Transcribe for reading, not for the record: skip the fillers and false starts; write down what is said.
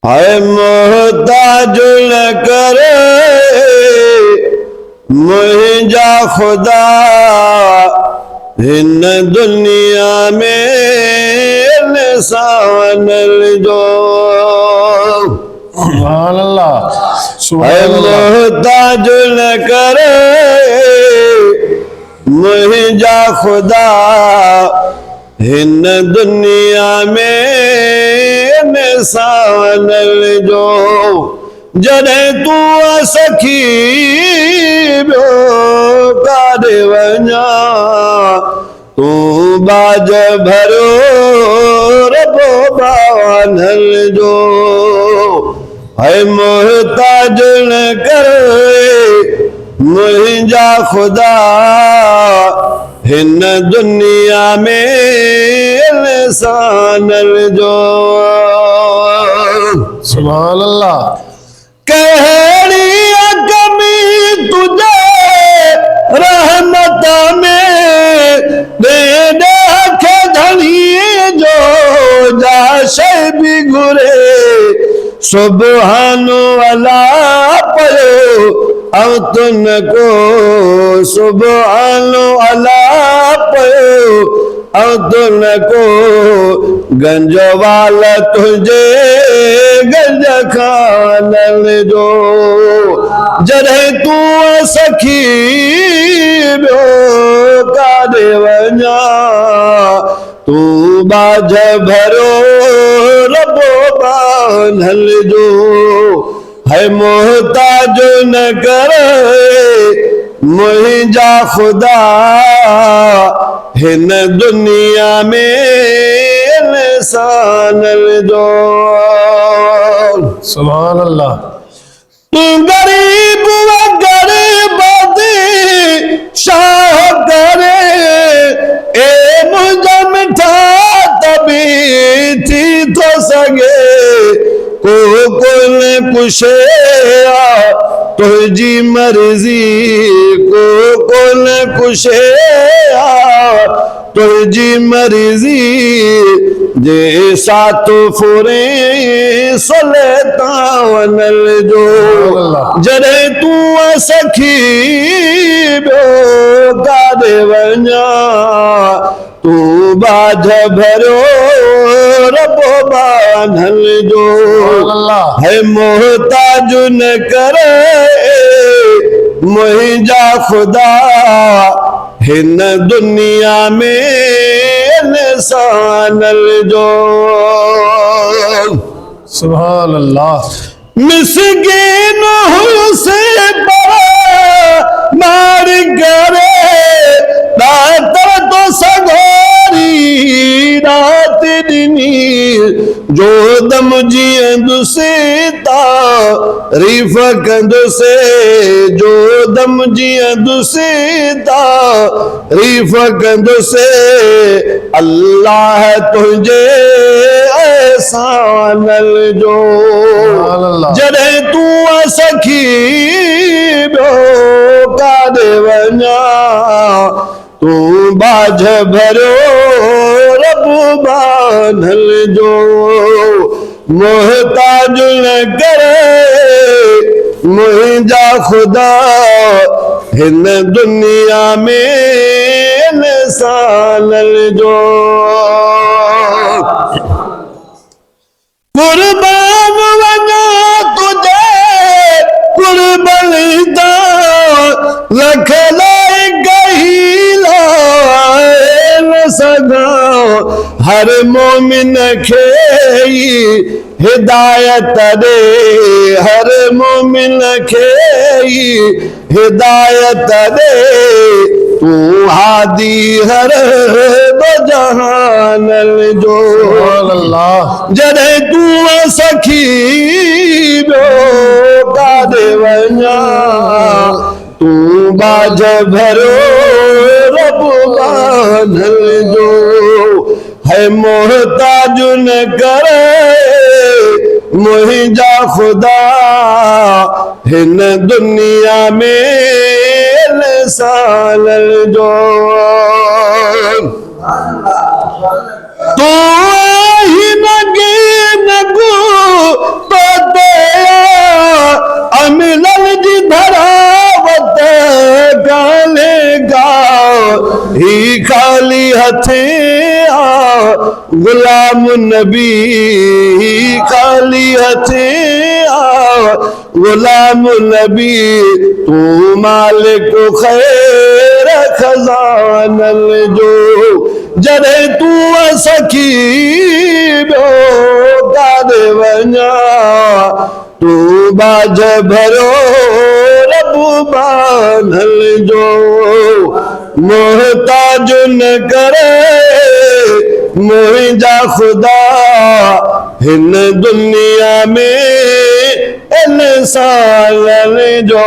है मोहताज न करे मुझा खुदा हिन दुनिया में निशान जो सुभान अल्लाह है सुभान अल्लाह मोहताज न करे मुझा खुदा हिन दुनिया में निशान जो जॾहिं तूं सखी ॿियो काॾे वञा तूं बाज भरियो रबो बानल जो है मोहताज न करे मुंहिंजा खुदा हिन दुनिया में निशानल जो सुभान अल्लाह कहिड़ी कमी तुझे रहमत में दे खे धनी जो जा शइ बि घुरे सुबहान अल्लाह पयो ऐं तुन को सुबहान अल्लाह पयो ऐं तुन को गंज वाल तुंहिंजे गंज खानल जो जॾहिं तूं सखी ॿियो काॾे वञा तूं बाज भरियो रबो बानल जो है मोहताज न करे मुंहिंजा खुदा हिन दुनिया में निशानल जो सुभान अल्लाह गरीब गरीब शाह करे ए मुंहिंजा मिठा तबी थी थो सघे को कोन पुछे तुंहिंजी मर्ज़ी को कोन पुछे तुंहिंजी मर्ज़ी जे साथ फुरे सुल्तानल जो जॾहिं तूं सखी ॿियो काॾे वञा तूं बाज भरियो रबो बानल जो है मोहताज न करे मुंहिंजा खुदा हिन दुनिया में निशानल जो सुभान अल्लाह मिसकीन से मार करे दातर तो सगोरी रात ॾिनी जो दम जीअंदुसि तारीफ़ कंदुसि जो दम जीअंदुसि तारीफ़ कंदुसि अल्लाह तुंहिंजे एहसानल जो जॾहिं तूं सखी ॿियो काॾे वञा तूं बाज भरियो रब बानल जो मोहताज न करे मुंहिंजा खुदा हिन दुनिया में निशानल जो कुर्बान वञा तुझे कुर्बानी दा लख लाइ गहीला न सघां हर मोमिन खे हिदायत ॾे हर मोमिन खे हिदायत ॾे तूं हादी हर जहानल जो जॾहिं तूं सखी ॿियो काॾे वञा तूं बाज भरियो रब बानल जो है मोहताज न करे मुंहिंजा खुदा हिन दुनिया में निशानल जो तू ही नगे नगो तो खाली हथे गुलाम नबी खाली हथे गुलाम नबी तू मालिक खैर खजानल जो जॾहिं तूं सखी ॿियो काॾे वञा तू बाज भरो रब बानल जो मोहताज न करे मुंहिंजा खुदा हिन दुनिया में इंसान जो